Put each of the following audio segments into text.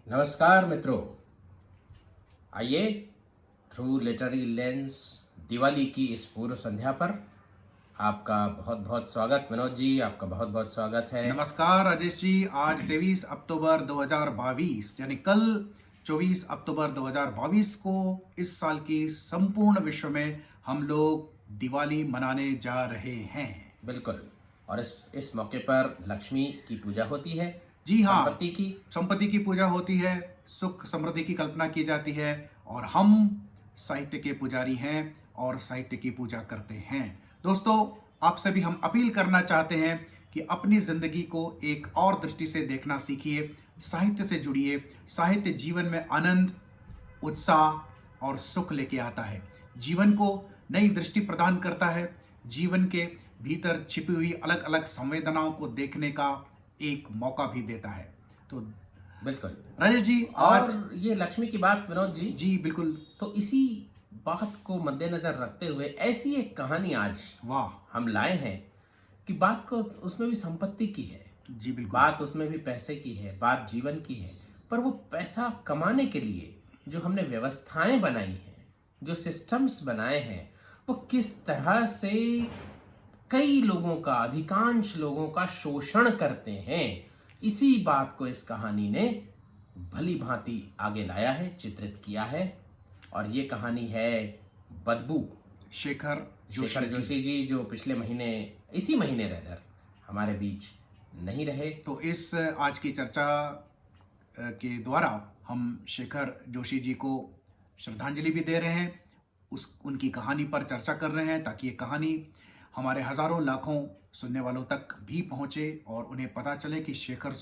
नमस्कार मित्रों, आइए थ्रू लिटरेरी लेंस दिवाली की इस पूर्व संध्या पर आपका बहुत बहुत स्वागत। मनोज जी, आपका बहुत बहुत स्वागत है। नमस्कार राजेश जी। आज 23 अक्टूबर 2022 यानी कल 24 अक्टूबर 2022 को इस साल की संपूर्ण विश्व में हम लोग दिवाली मनाने जा रहे हैं। बिल्कुल। और इस मौके पर लक्ष्मी की पूजा होती है। जी हाँ, संपत्ति की पूजा होती है, सुख समृद्धि की कल्पना की जाती है और हम साहित्य के पुजारी हैं और साहित्य की पूजा करते हैं। दोस्तों, आपसे भी हम अपील करना चाहते हैं कि अपनी जिंदगी को एक और दृष्टि से देखना सीखिए, साहित्य से जुड़िए। साहित्य जीवन में आनंद, उत्साह और सुख लेके आता है, जीवन को नई दृष्टि प्रदान करता है, जीवन के भीतर छिपी हुई अलग अलग संवेदनाओं को देखने का एक मौका भी देता है। तो बिल्कुल राजेश जी, और आज ये लक्ष्मी की बात विनोद जी, जी बिल्कुल। तो इसी बात को मद्देनजर रखते हुए ऐसी एक कहानी आज वाह, हम लाए हैं कि बात को उसमें भी संपत्ति की है, जी बिल्कुल। बात उसमें भी पैसे की है, बात जीवन की है। पर वो पैसा कमाने के लिए जो हमने व्यवस्थाएं बनाई हैं, जो सिस्टम्स बनाए हैं, वो किस तरह से कई लोगों का, अधिकांश लोगों का शोषण करते हैं, इसी बात को इस कहानी ने भली भांति आगे लाया है, चित्रित किया है। और ये कहानी है बदबू। शेखर शेखर जोशी जी, जो पिछले महीने, इसी महीने रहकर हमारे बीच नहीं रहे। तो इस आज की चर्चा के द्वारा हम शेखर जोशी जी को श्रद्धांजलि भी दे रहे हैं, उनकी कहानी पर चर्चा कर रहे हैं, ताकि ये कहानी हमारे हजारों लाखों सुनने वालों तक भी पहुंचे और उन्हें पता चले कि शेखर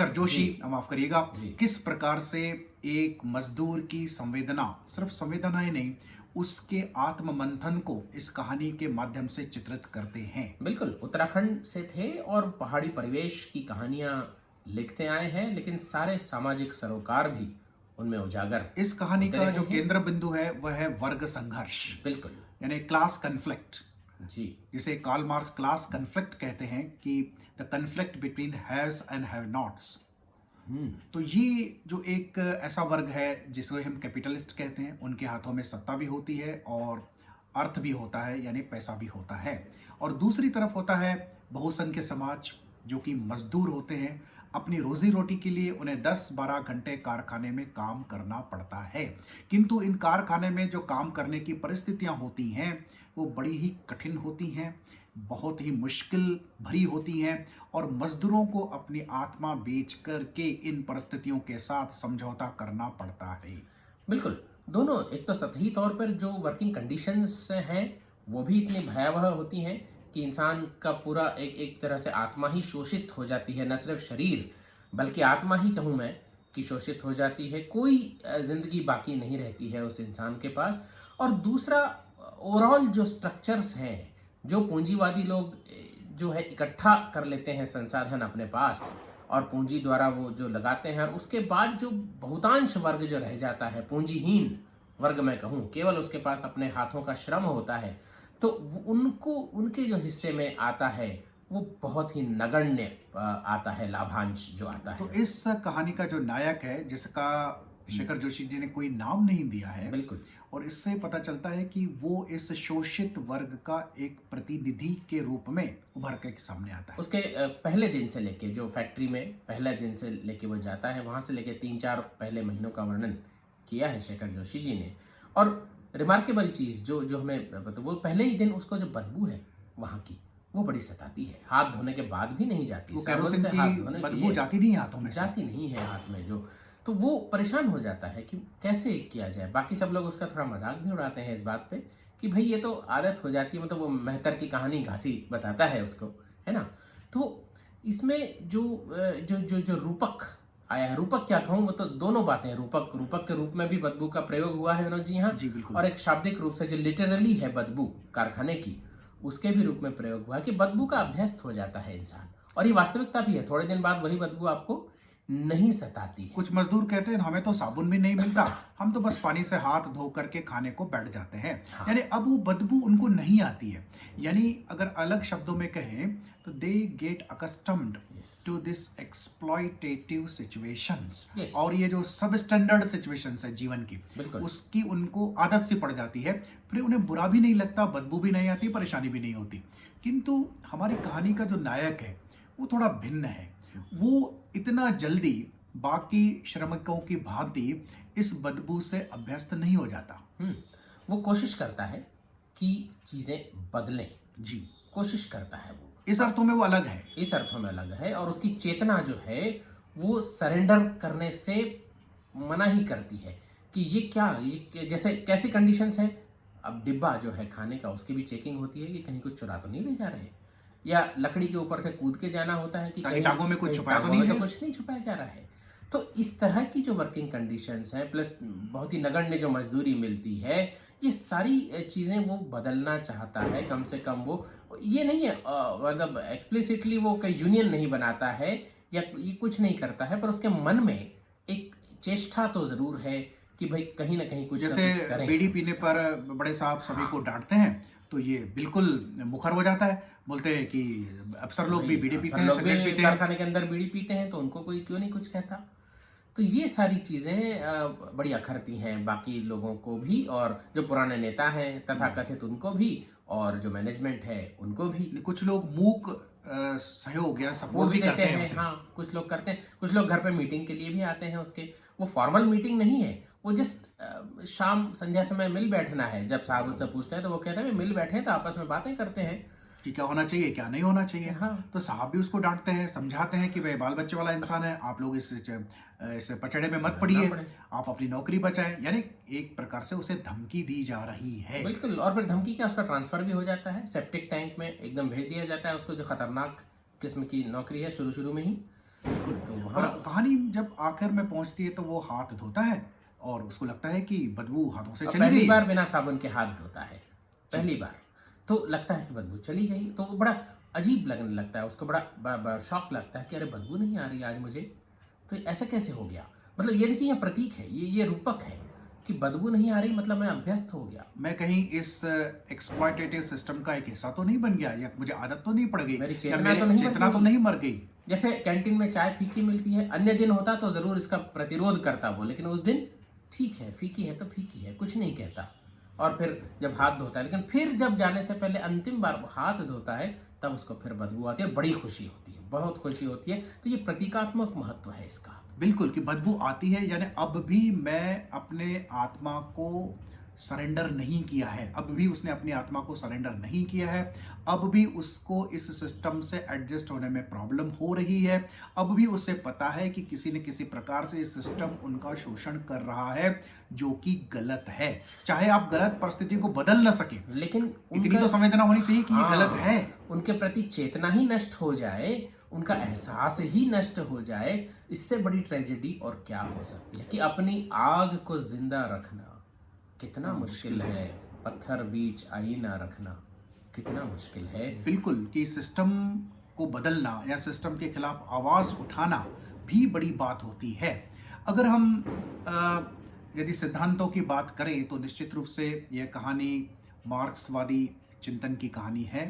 जोशी माफ करिएगा, किस प्रकार से एक मजदूर की संवेदना, सिर्फ संवेदना ही नहीं, उसके आत्म मंथन को इस कहानी के माध्यम से चित्रित करते हैं। बिल्कुल, उत्तराखंड से थे और पहाड़ी परिवेश की कहानियां लिखते आए हैं, लेकिन सारे सामाजिक सरोकार भी उनमें उजागर। इस कहानी का जो केंद्र बिंदु है वह है वर्ग संघर्ष। बिल्कुल, यानी क्लास कन्फ्लिक्ट जी, जिसे कार्ल मार्क्स क्लास कन्फ्लिक्ट कहते हैं, कि the conflict between haves and have nots. तो ये जो एक ऐसा वर्ग है जिसे हम कैपिटलिस्ट कहते हैं, उनके हाथों में सत्ता भी होती है और अर्थ भी होता है, यानी पैसा भी होता है। और दूसरी तरफ होता है बहुसंख्य समाज, जो कि मजदूर होते हैं। अपनी रोजी रोटी के लिए उन्हें 10-12 घंटे कारखाने में काम करना पड़ता है, किंतु इन कारखाने में जो काम करने की परिस्थितियां होती हैं वो बड़ी ही कठिन होती हैं, बहुत ही मुश्किल भरी होती हैं, और मजदूरों को अपनी आत्मा बेच कर के इन परिस्थितियों के साथ समझौता करना पड़ता है। बिल्कुल। दोनों, एक तो सतही तौर पर जो वर्किंग कंडीशंस हैं वो भी इतनी भयावह होती हैं कि इंसान का पूरा एक तरह से आत्मा ही शोषित हो जाती है, न सिर्फ शरीर बल्कि आत्मा ही कहूँ मैं कि शोषित हो जाती है। कोई जिंदगी बाकी नहीं रहती है उस इंसान के पास। और दूसरा, ओवरऑल जो स्ट्रक्चर्स हैं, जो पूंजीवादी लोग जो है इकट्ठा कर लेते हैं संसाधन अपने पास और पूंजी द्वारा वो जो लगाते हैं, और उसके बाद जो बहुतांश वर्ग जो रह जाता है, पूंजीहीन वर्ग मैं कहूँ, केवल उसके पास अपने हाथों का श्रम होता है, तो उनको, उनके जो हिस्से में आता है वो बहुत ही नगण्य आता है, लाभांश जो आता है। तो इस कहानी का जो नायक है, जिसका शेखर जोशी जी ने कोई नाम नहीं दिया है, बिल्कुल, और इससे पता चलता है कि वो इस शोषित वर्ग का एक प्रतिनिधि के रूप में उभर के सामने आता है। उसके पहले दिन से लेके, जो फैक्ट्री में पहले दिन से लेके वो जाता है, वहां से लेके 3-4 पहले महीनों का वर्णन किया है शेखर जोशी जी ने। और रिमार्केबल चीज़ जो जो हमें, तो वो पहले ही दिन उसको जो बदबू है वहाँ की, वो बड़ी सताती है। हाथ धोने के बाद भी नहीं जाती, साबुन से हाथ धोने बदबू जाती नहीं हाथों में, जाती नहीं है हाथ में जो, तो वो परेशान हो जाता है कि कैसे किया जाए। बाकी सब लोग उसका थोड़ा मजाक भी उड़ाते हैं इस बात पे कि भाई ये तो आदत हो जाती है, मतलब वो मेहतर की कहानी घासी बताता है उसको, है ना। तो इसमें जो जो जो जो रूपक आया है, रूपक क्या कहूँ, वो तो दोनों बातें, रूपक के रूप में भी बदबू का प्रयोग हुआ है विनोद जी यहाँ, जी बिल्कुल, और एक शाब्दिक रूप से जो लिटरली है बदबू कारखाने की, उसके भी रूप में प्रयोग हुआ है कि बदबू का अभ्यस्त हो जाता है इंसान। और ये वास्तविकता भी है, थोड़े दिन बाद वही बदबू आपको नहीं सताती है। कुछ मजदूर कहते हैं हमें तो साबुन भी नहीं मिलता, हम तो बस पानी से हाथ धो करके खाने को बैठ जाते हैं। हाँ। यानी अब वो बदबू उनको नहीं आती है। यानी अगर अलग शब्दों में कहें तो they get accustomed to this exploitative situations. Yes. और ये जो सब स्टैंडर्ड सिचुएशंस है जीवन की, बिल्कुल। उसकी उनको आदत सी पड़ जाती है। फिर उन्हें बुरा भी नहीं लगता, बदबू भी नहीं आती, परेशानी भी नहीं होती। किंतु हमारी कहानी का जो नायक है वो थोड़ा भिन्न है। वो इतना जल्दी बाकी श्रमिकों की भांति इस बदबू से अभ्यस्त नहीं हो जाता। वो कोशिश करता है कि चीजें बदलें, जी, कोशिश करता है वो। इस अर्थों में वो अलग है। इस अर्थों में अलग है, और उसकी चेतना जो है वो सरेंडर करने से मना ही करती है कि ये क्या, ये जैसे कैसी कंडीशंस हैं। अब डिब्बा जो है खाने का, उसकी भी चेकिंग होती है कि कहीं कुछ चुरा तो नहीं ले जा रहे, या लकड़ी के ऊपर से कूद के जाना होता है कि ताकि टांगों में कुछ कहीं छुपाया तो टांगों नहीं में है। कुछ नहीं छुपाया जा रहा है। तो इस तरह की जो वर्किंग कंडीशंस हैं, प्लस बहुत ही नगण्य जो मजदूरी मिलती है, ये सारी चीज़ें वो बदलना चाहता है। कम से कम वो ये नहीं है, मतलब एक्सप्लिसिटली वो कोई यूनियन नहीं बनाता है या ये कुछ नहीं करता है, पर उसके मन में एक चेष्टा तो ज़रूर है कि भाई कहीं ना कहीं कुछ जैसे ना कुछ करें। बीड़ी पीने पर बड़े साहब सभी को डांटते हैं तो ये बिल्कुल मुखर हो जाता है। बोलते हैं कि अफसर लोग भी बीड़ी पीते हैं, लोग सिगरेट भी पीते हैं। कारखाने के अंदर बीड़ी पीते हैं, तो उनको कोई क्यों नहीं कुछ कहता। तो ये सारी चीज़ें बड़ी अखरती हैं बाकी लोगों को भी, और जो पुराने नेता हैं तथाकथित उनको भी, और जो मैनेजमेंट है उनको भी। कुछ लोग मूक सहयोग या वो सपोर्ट भी भी करते देते हैं हैं, उसे। हाँ, कुछ लोग करते हैं। कुछ लोग घर पे मीटिंग के लिए भी आते हैं उसके। वो फॉर्मल मीटिंग नहीं है, वो जस्ट शाम संध्या समय मिल बैठना है। जब साहब उससे पूछते हैं तो वो कहते हैं मिल बैठे हैं तो आपस में बातें करते हैं कि क्या होना चाहिए, क्या नहीं होना चाहिए। हाँ। तो साहब भी उसको डांटते हैं, समझाते हैं कि भाई बाल बच्चे वाला इंसान है, आप लोग इस पचड़े में मत पड़िए, आप अपनी नौकरी बचाएं। यानी एक प्रकार से उसे धमकी दी जा रही है। बिल्कुल। और फिर धमकी क्या, उसका ट्रांसफर भी हो जाता है, सेप्टिक टैंक में एकदम भेज दिया जाता है उसको, जो खतरनाक किस्म की नौकरी है शुरू में ही। तो और वहाँ कहानी जब आखिर में पहुंचती है तो वो हाथ धोता है और उसको लगता है कि बदबू हाथों से चली पहली गई। बार बिना साबुन के हाथ धोता है, पहली बार। तो लगता है कि बदबू चली गई, तो वो बड़ा अजीब लगने लगता है उसको, बड़ा शॉक लगता है कि अरे बदबू नहीं आ रही आज मुझे, तो ऐसा कैसे हो गया। मतलब ये देखिए, ये प्रतीक है, ये रूपक है कि बदबू नहीं आ रही, मतलब मैं अभ्यस्त हो गया। मैं कहीं इस एक्सप्लॉयटेटिव सिस्टम का एक हिस्सा तो नहीं बन गया, या मुझे आदत तो नहीं पड़ गई, मेरी या चेतना मेरी तो नहीं मर चेतना तो गई। नहीं मर गई। जैसे कैंटीन में चाय फीकी मिलती है, अन्य दिन होता तो जरूर इसका प्रतिरोध करता वो, लेकिन उस दिन ठीक है, फीकी है तो फीकी है, कुछ नहीं कहता। और फिर जब हाथ धोता है, लेकिन फिर जब जाने से पहले अंतिम बार वो हाथ धोता है, तब उसको फिर बदबू आती है, बड़ी खुशी होती है, बहुत खुशी होती है। तो ये प्रतीकात्मक महत्व है इसका। बिल्कुल, कि बदबू आती है, यानी अब भी मैं अपने आत्मा को सरेंडर नहीं किया है, अब भी उसने अपनी आत्मा को सरेंडर नहीं किया है, अब भी उसको इस सिस्टम से एडजस्ट होने में प्रॉब्लम हो रही है, अब भी उसे पता है कि किसी न किसी प्रकार से ये सिस्टम उनका शोषण कर रहा है, जो कि गलत है। चाहे आप गलत परिस्थिति को बदल न सके, लेकिन इतनी तो संवेदना होनी चाहिए कि ये गलत है। उनके प्रति चेतना ही नष्ट हो जाए, उनका एहसास ही नष्ट हो जाए, इससे बड़ी ट्रेजेडी और क्या हो सकती है। कि अपनी आग को जिंदा रखना कितना मुश्किल है, पत्थर बीच आईना रखना कितना मुश्किल है। बिल्कुल, कि सिस्टम को बदलना या सिस्टम के खिलाफ आवाज उठाना भी बड़ी बात होती है। अगर हम यदि सिद्धांतों की बात करें तो निश्चित रूप से यह कहानी मार्क्सवादी चिंतन की कहानी है,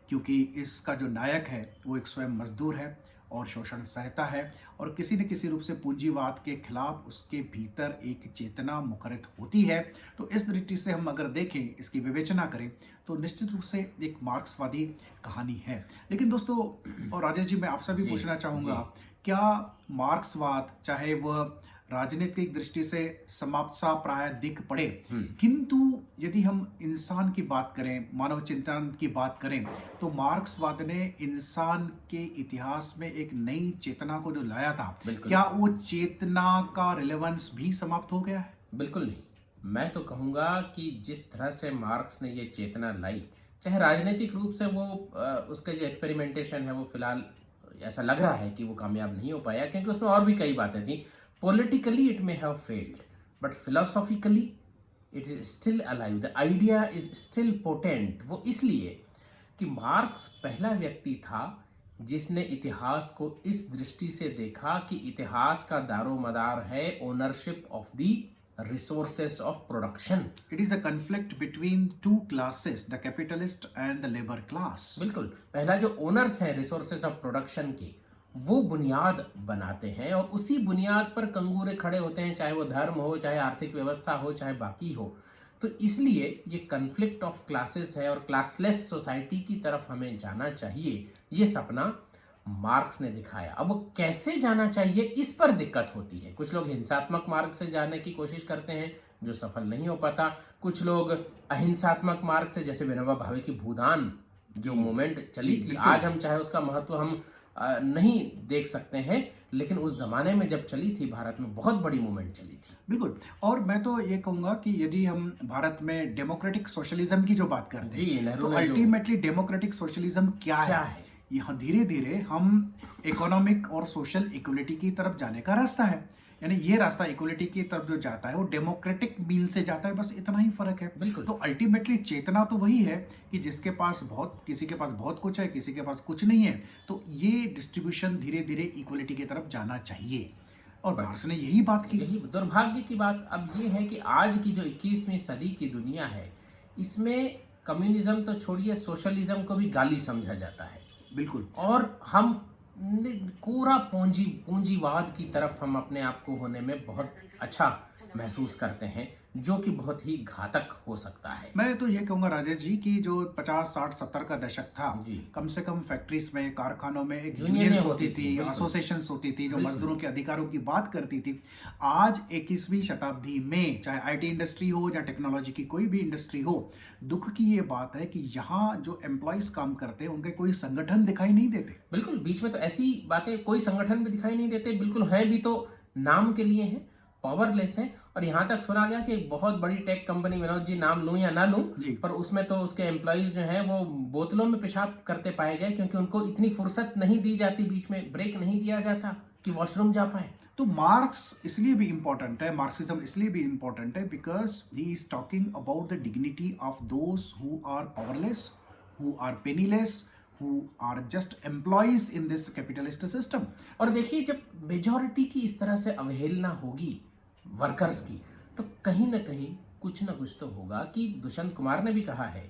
क्योंकि इसका जो नायक है वो एक स्वयं मजदूर है और शोषण सहता है, और किसी न किसी रूप से पूंजीवाद के खिलाफ उसके भीतर एक चेतना मुखरित होती है। तो इस दृष्टि से हम अगर देखें, इसकी विवेचना करें, तो निश्चित रूप से एक मार्क्सवादी कहानी है। लेकिन दोस्तों और राजेश जी, मैं आपसे भी पूछना चाहूँगा, क्या मार्क्सवाद, चाहे वह राजनीतिक दृष्टि से समाप्त सा प्राय दिख पड़े, किंतु यदि हम इंसान की बात करें, मानव चिंतन की बात करें, तो मार्क्सवाद ने इंसान के इतिहास में एक नई चेतना को जो लाया था, क्या वो चेतना का रिलेवेंस भी समाप्त हो गया है? बिल्कुल नहीं। मैं तो कहूँगा कि जिस तरह से मार्क्स ने ये चेतना लाई, चाहे राजनीतिक रूप से वो उसका जो एक्सपेरिमेंटेशन है वो फिलहाल ऐसा लग रहा है कि वो कामयाब नहीं हो पाया, क्योंकि उसमें और भी कई बातें थी। Politically it may have failed, but philosophically it is still alive. The idea is still potent. वो इसलिए कि मार्क्स पहला व्यक्ति था जिसने इतिहास को इस दृष्टि से देखा कि इतिहास का दारोमदार है ownership of the resources of production. It is the conflict between two classes, the capitalist and the labor class. बिल्कुल, पहला जो ओनर्स हैं रिसोर्सेज ऑफ प्रोडक्शन के, वो बुनियाद बनाते हैं और उसी बुनियाद पर कंगूरे खड़े होते हैं, चाहे वो धर्म हो, चाहे आर्थिक व्यवस्था हो, चाहे बाकी हो। तो इसलिए ये कन्फ्लिक्ट ऑफ क्लासेस है और क्लासलेस सोसाइटी की तरफ हमें जाना चाहिए, ये सपना मार्क्स ने दिखाया। अब वो कैसे जाना चाहिए, इस पर दिक्कत होती है। कुछ लोग हिंसात्मक मार्ग से जाने की कोशिश करते हैं, जो सफल नहीं हो पाता। कुछ लोग अहिंसात्मक मार्ग से, जैसे विनोबा भावे की भूदान जो मूवमेंट चली थी, आज हम चाहे उसका महत्व हम नहीं देख सकते हैं, लेकिन उस जमाने में जब चली थी भारत में बहुत बड़ी मूवमेंट चली थी। बिल्कुल। और मैं तो ये कहूंगा कि यदि हम भारत में डेमोक्रेटिक सोशलिज्म की जो बात करते जी, हैं, नेहरू तो ने जो अल्टीमेटली डेमोक्रेटिक सोशलिज्म क्या है? यहाँ धीरे धीरे हम इकोनॉमिक और सोशल इक्वलिटी की तरफ जाने का रास्ता है। यानी ये रास्ता इक्वलिटी की तरफ जो जाता है वो डेमोक्रेटिक मीन से जाता है, बस इतना ही फर्क है। बिल्कुल। तो अल्टीमेटली चेतना तो वही है कि जिसके पास बहुत, किसी के पास बहुत कुछ है, किसी के पास कुछ नहीं है, तो ये डिस्ट्रीब्यूशन धीरे धीरे इक्वलिटी की तरफ जाना चाहिए, और मार्क्स ने यही बात की। यही दुर्भाग्य की बात अब ये है कि आज की जो 21वीं सदी की दुनिया है, इसमें कम्युनिज्म तो छोड़िए, सोशलिज्म को भी गाली समझा जाता है। बिल्कुल। और हम पूरा पूंजीवाद की तरफ हम अपने आप को होने में बहुत अच्छा महसूस करते हैं, जो कि बहुत ही घातक हो सकता है। मैं तो ये कहूँगा राजेश जी कि जो 50, 60, 70 का दशक था, जी। कम से कम फैक्ट्रीज में, कारखानों में एक यूनियनें यूनियंस होती होती थी, थी, बिल्कुल। एसोसिएशंस होती थी जो बिल्कुल। मजदूरों के अधिकारों की बात करती थी। आज 21वीं शताब्दी में, चाहे आईटी इंडस्ट्री हो या टेक्नोलॉजी की कोई भी इंडस्ट्री हो, दुख की ये बात है कि यहाँ जो एम्प्लॉयज काम करते हैं उनके कोई संगठन दिखाई नहीं देते। बिल्कुल, बीच में तो ऐसी बातें, कोई संगठन भी दिखाई नहीं देते, बिल्कुल है भी तो नाम के लिए हैं, पावरलेस है। और यहाँ तक सुना गया कि एक बहुत बड़ी टेक कंपनी, विनोद जी नाम लूं या ना लूं, पर उसमें तो उसके एम्प्लॉइज जो हैं वो बोतलों में पेशाब करते पाए गए, क्योंकि उनको इतनी फुर्सत नहीं दी जाती, बीच में ब्रेक नहीं दिया जाता कि वॉशरूम जा पाए। तो मार्क्स इसलिए भी इम्पोर्टेंट है, मार्क्सिज्म इसलिए भी इम्पोर्टेंट है, because he is talking about the dignity of those who are powerless, who are penniless, who are just employees in this capitalist system। और देखिए, जब मेजॉरिटी की इस तरह से अवहेलना होगी वर्कर्स की, तो कहीं ना कहीं कुछ ना कुछ तो होगा। कि दुष्यंत कुमार ने भी कहा है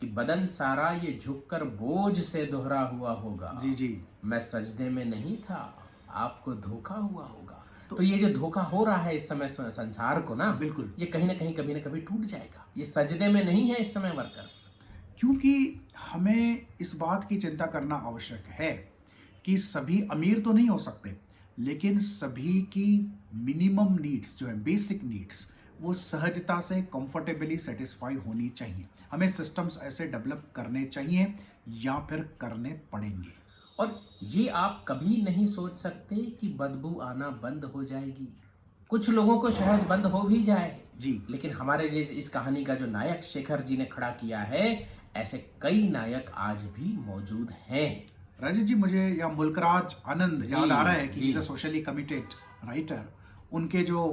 कि बदन सारा ये झुककर बोझ से दोहरा हुआ होगा। जी जी। मैं सजदे में नहीं था, आपको धोखा हुआ होगा। तो ये जो धोखा हो रहा है इस समय संसार को ना, बिल्कुल, ये कहीं ना कहीं कभी ना कभी टूट जाएगा। ये सजदे में नहीं है इस समय वर्कर्स। क्योंकि हमें इस बात की चिंता करना आवश्यक है कि सभी अमीर तो नहीं हो सकते, लेकिन सभी की मिनिमम नीड्स जो है, बेसिक नीड्स, वो सहजता से कंफर्टेबली सेटिस्फाई होनी चाहिए। हमें सिस्टम्स ऐसे डेवलप करने चाहिए या फिर करने पड़ेंगे। और ये आप कभी नहीं सोच सकते कि बदबू आना बंद हो जाएगी। कुछ लोगों को शायद बंद हो भी जाए जी, लेकिन हमारे जैसे इस कहानी का जो नायक शेखर जी ने खड़ा किया है, ऐसे कई नायक आज भी मौजूद हैं। राजेश जी, मुझे या मुल्कराज आनंद याद आ रहा है कि जी। Is a socially committed writer. उनके जो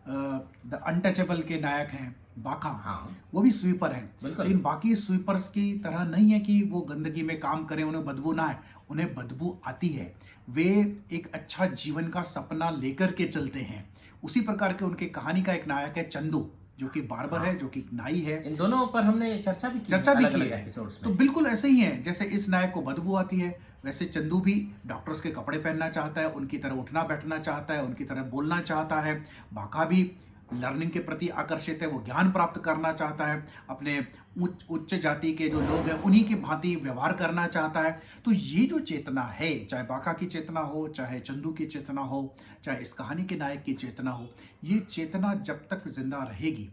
द अनटचेबल के नायक हैं बाका, हाँ, वो भी स्वीपर हैं। बिल्कुल। लेकिन बाकी स्वीपर्स की तरह नहीं है कि वो गंदगी में काम करें, उन्हें बदबू ना आए। उन्हें बदबू आती है, वे एक अच्छा जीवन का सपना लेकर के चलते हैं। उसी प्रकार के उनके कहानी का एक नायक है चंदू, जो कि बार्बर है, जो कि नाई है। इन दोनों पर हमने चर्चा भी की है एपिसोड्स तो में। बिल्कुल ऐसे ही है, जैसे इस नायक को बदबू आती है, वैसे चंदू भी डॉक्टर्स के कपड़े पहनना चाहता है, उनकी तरह उठना बैठना चाहता है, उनकी तरह बोलना चाहता है। बाका भी लर्निंग के प्रति आकर्षित है, वो ज्ञान प्राप्त करना चाहता है, अपने उच्च जाति के जो लोग हैं उन्हीं की भांति व्यवहार करना चाहता है। तो ये जो चेतना है, चाहे बाका की चेतना हो, चाहे चंदू की चेतना हो, चाहे इस कहानी के नायक की चेतना हो, ये चेतना जब तक जिंदा रहेगी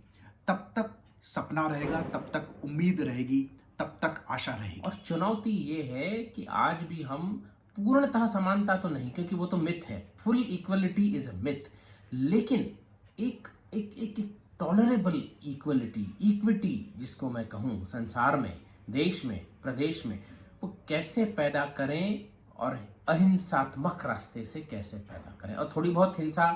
तब तक सपना रहेगा, तब तक उम्मीद रहेगी, तब तक आशा रहेगी। और चुनौती ये है कि आज भी हम पूर्णतः समानता तो नहीं, क्योंकि वो तो मिथ है, full equality is a myth, लेकिन एक एक एक टॉलरेबल इक्विटी जिसको मैं कहूँ, संसार में, देश में, प्रदेश में, वो कैसे पैदा करें और अहिंसात्मक रास्ते से कैसे पैदा करें। और थोड़ी बहुत हिंसा,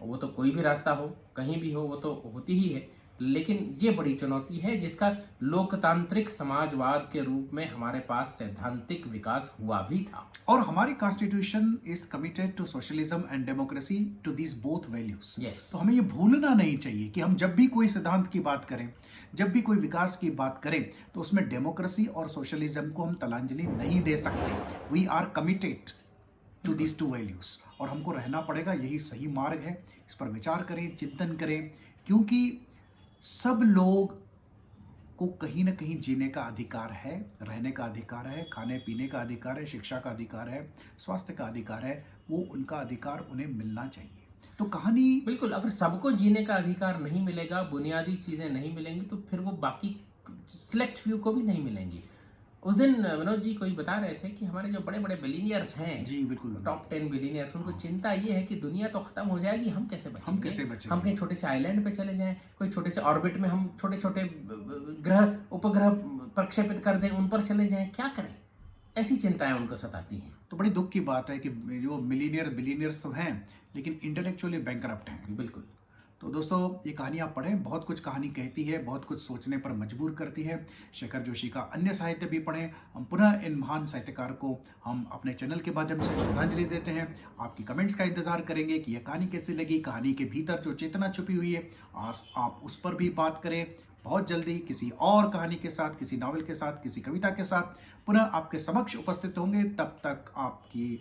वो तो कोई भी रास्ता हो, कहीं भी हो, वो तो होती ही है, लेकिन ये बड़ी चुनौती है जिसका लोकतांत्रिक समाजवाद के रूप में हमारे पास सैद्धांतिक विकास हुआ भी था। और हमारी constitution is committed to socialism and democracy, to these both values. Yes. तो हमें ये भूलना नहीं चाहिए कि हम जब भी कोई सिद्धांत की बात करें, जब भी कोई विकास की बात करें, तो उसमें डेमोक्रेसी और सोशलिज्म को हम तलांजलि नहीं दे सकते। We are committed to these two values, और हमको रहना पड़ेगा, यही सही मार्ग है। इस पर विचार करें, चिंतन करें, क्योंकि सब लोग को कहीं ना कहीं जीने का अधिकार है, रहने का अधिकार है, खाने पीने का अधिकार है, शिक्षा का अधिकार है, स्वास्थ्य का अधिकार है। वो उनका अधिकार उन्हें मिलना चाहिए। तो कहानी बिल्कुल, अगर सबको जीने का अधिकार नहीं मिलेगा, बुनियादी चीजें नहीं मिलेंगी, तो फिर वो बाकी सिलेक्ट फ्यू को भी नहीं मिलेंगी। उस दिन विनोद जी कोई बता रहे थे कि हमारे जो बड़े बड़े बिलीनियर्स हैं, जी बिल्कुल, टॉप 10 बिलीनियर्स, उनको चिंता ये है कि दुनिया तो खत्म हो जाएगी, हम कैसे बचेंगे? हम कैसे बचेंगे? हम कहीं छोटे से आइलैंड पे चले जाएं, कोई छोटे से ऑर्बिट में हम छोटे छोटे ग्रह उपग्रह प्रक्षेपित कर दें, उन पर चले जाएं, क्या करें? ऐसी चिंताएं उनको सताती हैं। तो बड़ी दुख की बात है कि जो मिलीनियर बिलीनियर्स तो हैं, लेकिन इंटेलेक्चुअली बैंकरप्ट हैं। बिल्कुल। तो दोस्तों, ये कहानी आप पढ़ें, बहुत कुछ कहानी कहती है, बहुत कुछ सोचने पर मजबूर करती है। शेखर जोशी का अन्य साहित्य भी पढ़ें। हम पुनः इन महान साहित्यकार को हम अपने चैनल के माध्यम से श्रद्धांजलि देते हैं। आपकी कमेंट्स का इंतजार करेंगे कि यह कहानी कैसी लगी। कहानी के भीतर जो चेतना छुपी हुई है, आप उस पर भी बात करें। बहुत जल्दी किसी और कहानी के साथ, किसी नावल के साथ, किसी कविता के साथ पुनः आपके समक्ष उपस्थित होंगे। तब तक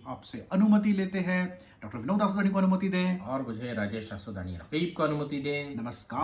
आपसे अनुमति लेते हैं। डॉक्टर विनोद आसुदानी को अनुमति दें, और मुझे राजेश आसुदानी रकीब को अनुमति दें। नमस्कार।